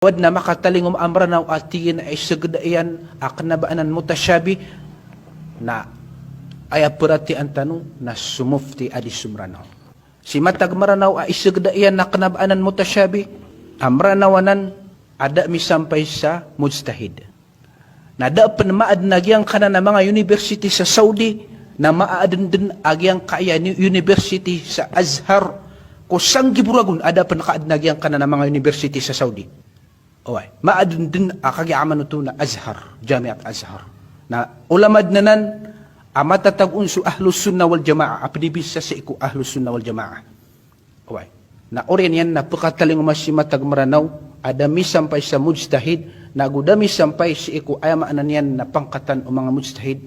Wad na makatalingom amranaw atiin ay sagdaian aknabaanan mutasyabi na ay apurati ang tanong na sumufti adi sumranaw. Si matag maranaw ay sagdaian na kanabaanan mutasyabi amranawanan ada misampay sa mujtahid. Nada maad nagyang kana na mga university sa Saudi na maadin din agyang kaya ni university sa Azhar kusang giburagun ada nakaad nagyang kana na mga university sa Saudi. Okay. Maadun din akagyaman ito na Azhar, Jamiat Azhar. Na ulamad nanan, matatag unso ahlus sunna wal jama'a, apinibisa sa iku ahlus sunna wal jama'a. Okay. Na orin yan, napakataling masimatag maranaw, adami sampay sa mujtahid, nagudami sampay sa iku ayamaan yan na pangkatan o mga mujtahid,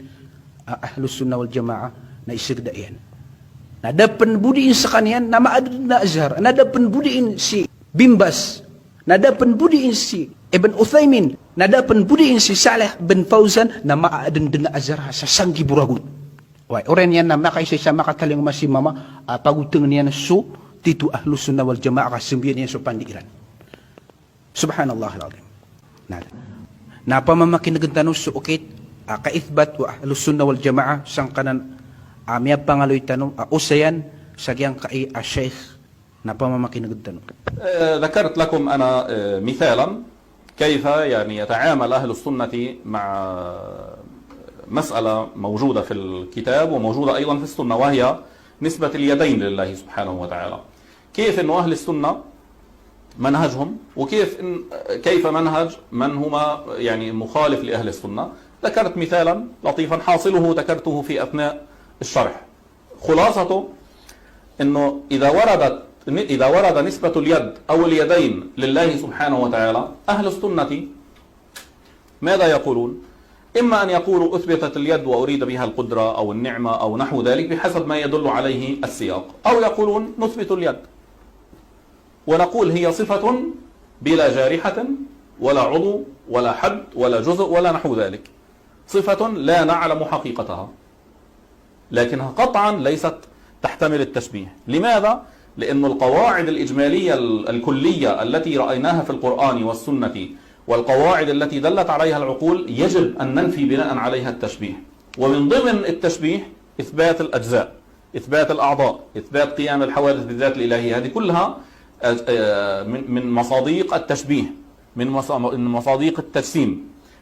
ahlus sunna wal jama'a, na isigda yan. Nadapan budiin sa kanyan, na maadun na Azhar, nadapan budiin si Bimbas, nadapan budiin si Ibn Uthaymin, nadapan budiin si Saleh bin Fauzan na maaadan din na Azhar sa sanggi buragun. Oren yan na makaisay sa makataling masimama pagutang niya na so titu ahlus sunna wal jama'a kasimbiyan niya sa pandiiran. Subhanallah al-azim. Napamamakinagantano so ukit kaithbat wa ahlus sunna wal jama'a sang kanan miya pangaloy tanong usayan sagyang kai Sheikh ذكرت لكم أنا مثالا كيف يعني يتعامل أهل السنة مع مسألة موجودة في الكتاب وموجودة أيضا في السنة، وهي نسبة اليدين لله سبحانه وتعالى. كيف أن أهل السنة منهجهم كيف منهج من هما يعني مخالف لأهل السنة. ذكرت مثالا لطيفا حاصله ذكرته في أثناء الشرح. خلاصته أنه إذا ورد نسبة اليد أو اليدين لله سبحانه وتعالى، أهل السنة ماذا يقولون؟ إما أن يقولوا أثبتت اليد وأريد بها القدرة أو النعمة أو نحو ذلك بحسب ما يدل عليه السياق، أو يقولون نثبت اليد ونقول هي صفة بلا جارحة ولا عضو ولا حد ولا جزء ولا نحو ذلك، صفة لا نعلم حقيقتها لكنها قطعا ليست تحتمل التشبيه. لماذا؟ لأن القواعد الإجمالية الكلية التي رأيناها في القرآن والسنة والقواعد التي دلت عليها العقول يجب أن ننفي بناء عليها التشبيه. ومن ضمن التشبيه إثبات الأجزاء، إثبات الأعضاء، إثبات قيام الحوادث بالذات الإلهية، هذه كلها من مصادق التشبيه، من مصادق التجسيم.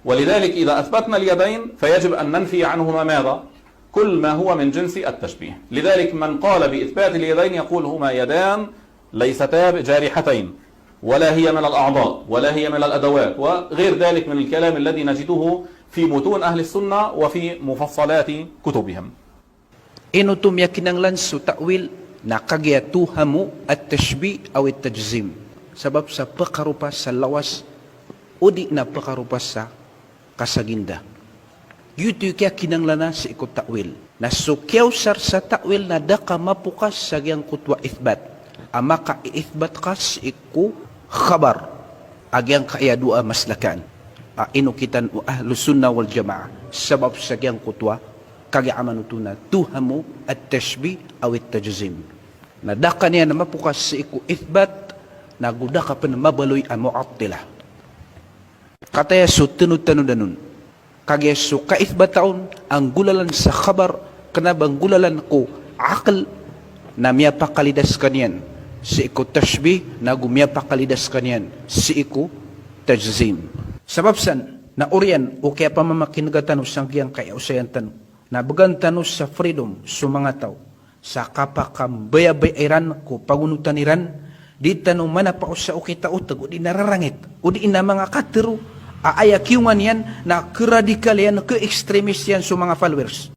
ولذلك إذا أثبتنا اليدين فيجب أن ننفي عنهما ماذا؟ كل ما هو من جنس التشبيه. لذلك من قال بإثبات اليدين يقول هما يدان ليستا جارحتين ولا هي من الأعضاء ولا هي من الأدوات وغير ذلك من الكلام الذي نجده في متون أهل السنة وفي مفصلات كتبهم. Inutum yakinanglan su ta'wil na kagyatuhamu at tashbih aw at tajzim. Sabab sa pakarupa sa lawas o di na pakarupa sa kasaginda. Yuto kaya kinanglana sa ikot ta'wil. Nasukyaw sar sa ta'wil na daka mapukas sa giyang kutwa ithbat. Ama ka iithbat ka sa iku khabar. Agyang kaya dua maslakan. Inukitan o ahlus sunna wal jama'a. Sabab sa giyang kutwa kagyaman ito na tuhamu at tashbih aw at tajzim. Nadaka niya na mapukas sa iku ithbat na gudaka pa na mabaloy ang mu'attilah. Kataya so tunod-tanod nun. Kagaya so kaithbataon ang gulalan sa khabar kanabang gulalan ko akal na miya pakalidas kanyan si iko tashbih na gumiya pakalidas kanyan si iko tajzim. Sabab san na orian o kaya pamamakinagatan sang giyang kaya usayan tanong na bagan tanong sa freedom sa mga tao sa kapakambaya-bayiran ko pagunutan iran di tanong manapa o sa ukita utag o di nararangit o di na mga katero aayakyungan yan na keradikal yan, ke-extremist yan sa mga followers.